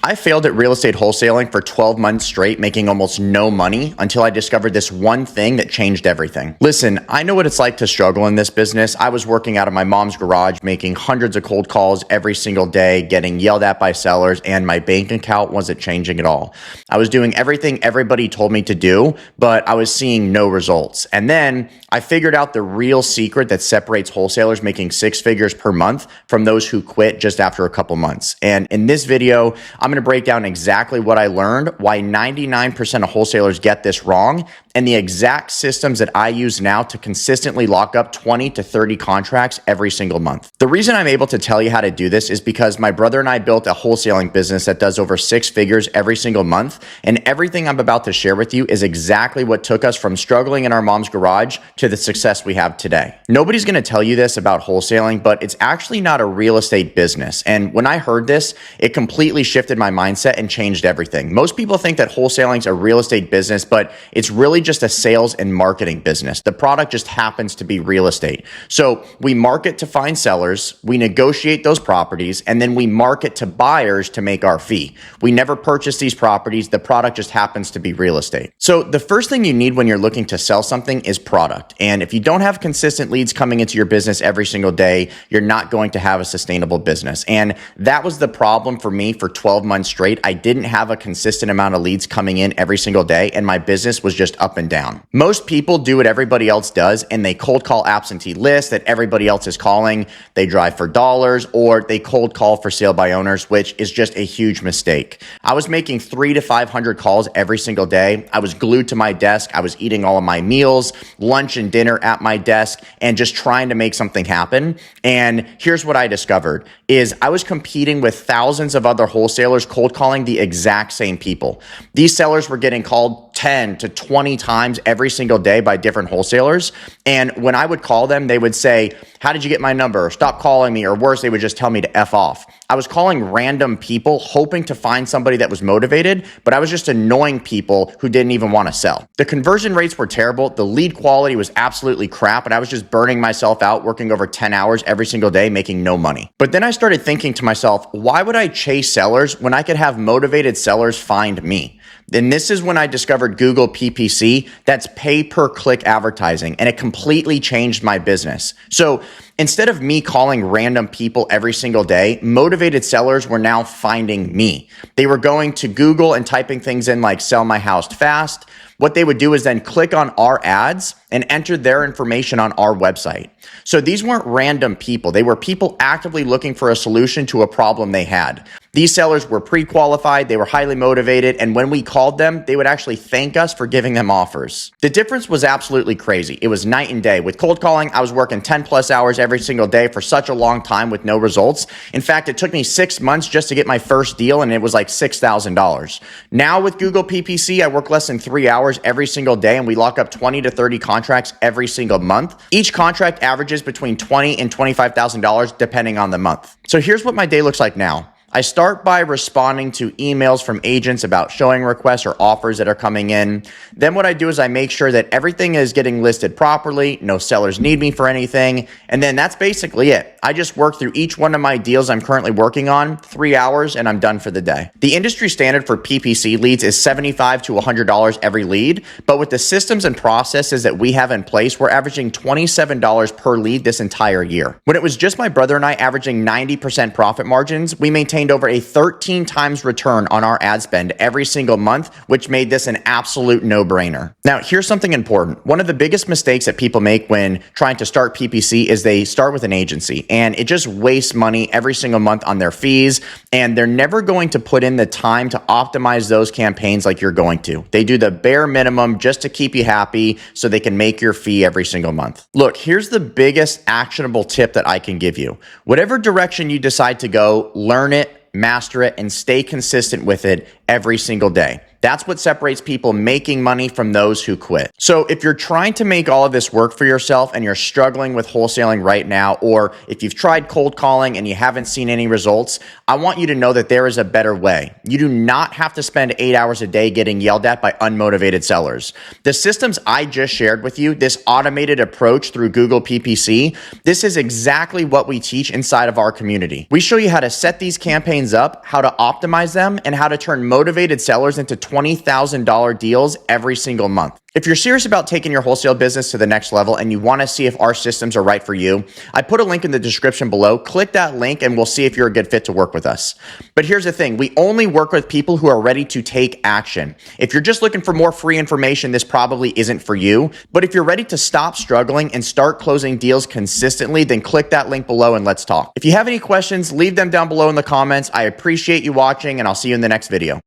I failed at real estate wholesaling for 12 months straight, making almost no money until I discovered this one thing that changed everything. Listen, I know what it's like to struggle in this business. I was working out of my mom's garage, making hundreds of cold calls every single day, getting yelled at by sellers, and my bank account wasn't changing at all. I was doing everything everybody told me to do, but I was seeing no results. And then I figured out the real secret that separates wholesalers making six figures per month from those who quit just after a couple months. And in this video, I'm going to break down exactly what I learned, why 99% of wholesalers get this wrong, and the exact systems that I use now to consistently lock up 20 to 30 contracts every single month. The reason I'm able to tell you how to do this is because my brother and I built a wholesaling business that does over six figures every single month, and everything I'm about to share with you is exactly what took us from struggling in our mom's garage to the success we have today. Nobody's going to tell you this about wholesaling, but it's actually not a real estate business. And when I heard this, it completely shifted my mindset and changed everything. Most people think that wholesaling is a real estate business, but it's really just a sales and marketing business. The product just happens to be real estate. So we market to find sellers, we negotiate those properties, and then we market to buyers to make our fee. We never purchase these properties. The product just happens to be real estate. So the first thing you need when you're looking to sell something is product. And if you don't have consistent leads coming into your business every single day, you're not going to have a sustainable business. And that was the problem for me for 12 months straight. I didn't have a consistent amount of leads coming in every single day, and my business was just up and down. Most people do what everybody else does, and they cold call absentee lists that everybody else is calling. They drive for dollars, or they cold call for sale by owners, which is just a huge mistake. I was making 300 to 500 calls every single day. I was glued to my desk. I was eating all of my meals, lunch and dinner at my desk, and just trying to make something happen. And here's what I discovered is I was competing with thousands of other wholesalers cold calling the exact same people. These sellers were getting called 10 to 20 times every single day by different wholesalers. And when I would call them, they would say, "How did you get my number?" Or "Stop calling me." Or worse, they would just tell me to F off. I was calling random people hoping to find somebody that was motivated, but I was just annoying people who didn't even want to sell. The conversion rates were terrible. The lead quality was absolutely crap. And I was just burning myself out, working over 10 hours every single day, making no money. But then I started thinking to myself, why would I chase sellers when I could have motivated sellers find me? Then this is when I discovered Google PPC. That's pay per click advertising, and it completely changed my business. So instead of me calling random people every single day, motivated sellers were now finding me. They were going to Google and typing things in like "sell my house fast." What they would do is then click on our ads and enter their information on our website. So these weren't random people. They were people actively looking for a solution to a problem they had. These sellers were pre-qualified, they were highly motivated, and when we called them, they would actually thank us for giving them offers. The difference was absolutely crazy. It was night and day. With cold calling, I was working 10 plus hours every single day for such a long time with no results. In fact, it took me 6 months just to get my first deal, and it was like $6,000. Now with Google PPC, I work less than 3 hours every single day, and we lock up 20 to 30 contracts every single month. Each contract averages between $20,000 and $25,000 depending on the month. So here's what my day looks like now. I start by responding to emails from agents about showing requests or offers that are coming in. Then what I do is I make sure that everything is getting listed properly, no sellers need me for anything, and then that's basically it. I just work through each one of my deals I'm currently working on, 3 hours, and I'm done for the day. The industry standard for PPC leads is $75 to $100 every lead, but with the systems and processes that we have in place, we're averaging $27 per lead this entire year. When it was just my brother and I averaging 90% profit margins, we maintained over a 13 times return on our ad spend every single month, which made this an absolute no-brainer. Now, here's something important. One of the biggest mistakes that people make when trying to start PPC is they start with an agency, and it just wastes money every single month on their fees, and they're never going to put in the time to optimize those campaigns like you're going to. They do the bare minimum just to keep you happy so they can make your fee every single month. Look, here's the biggest actionable tip that I can give you. Whatever direction you decide to go, learn it, master it, and stay consistent with it every single day. That's what separates people making money from those who quit. So if you're trying to make all of this work for yourself and you're struggling with wholesaling right now, or if you've tried cold calling and you haven't seen any results, I want you to know that there is a better way. You do not have to spend 8 hours a day getting yelled at by unmotivated sellers. The systems I just shared with you, this automated approach through Google PPC, this is exactly what we teach inside of our community. We show you how to set these campaigns up, how to optimize them, and how to turn motivated sellers into $20,000 deals every single month. If you're serious about taking your wholesale business to the next level and you want to see if our systems are right for you, I put a link in the description below. Click that link and we'll see if you're a good fit to work with us. But here's the thing, we only work with people who are ready to take action. If you're just looking for more free information, this probably isn't for you. But if you're ready to stop struggling and start closing deals consistently, then click that link below and let's talk. If you have any questions, leave them down below in the comments. I appreciate you watching and I'll see you in the next video.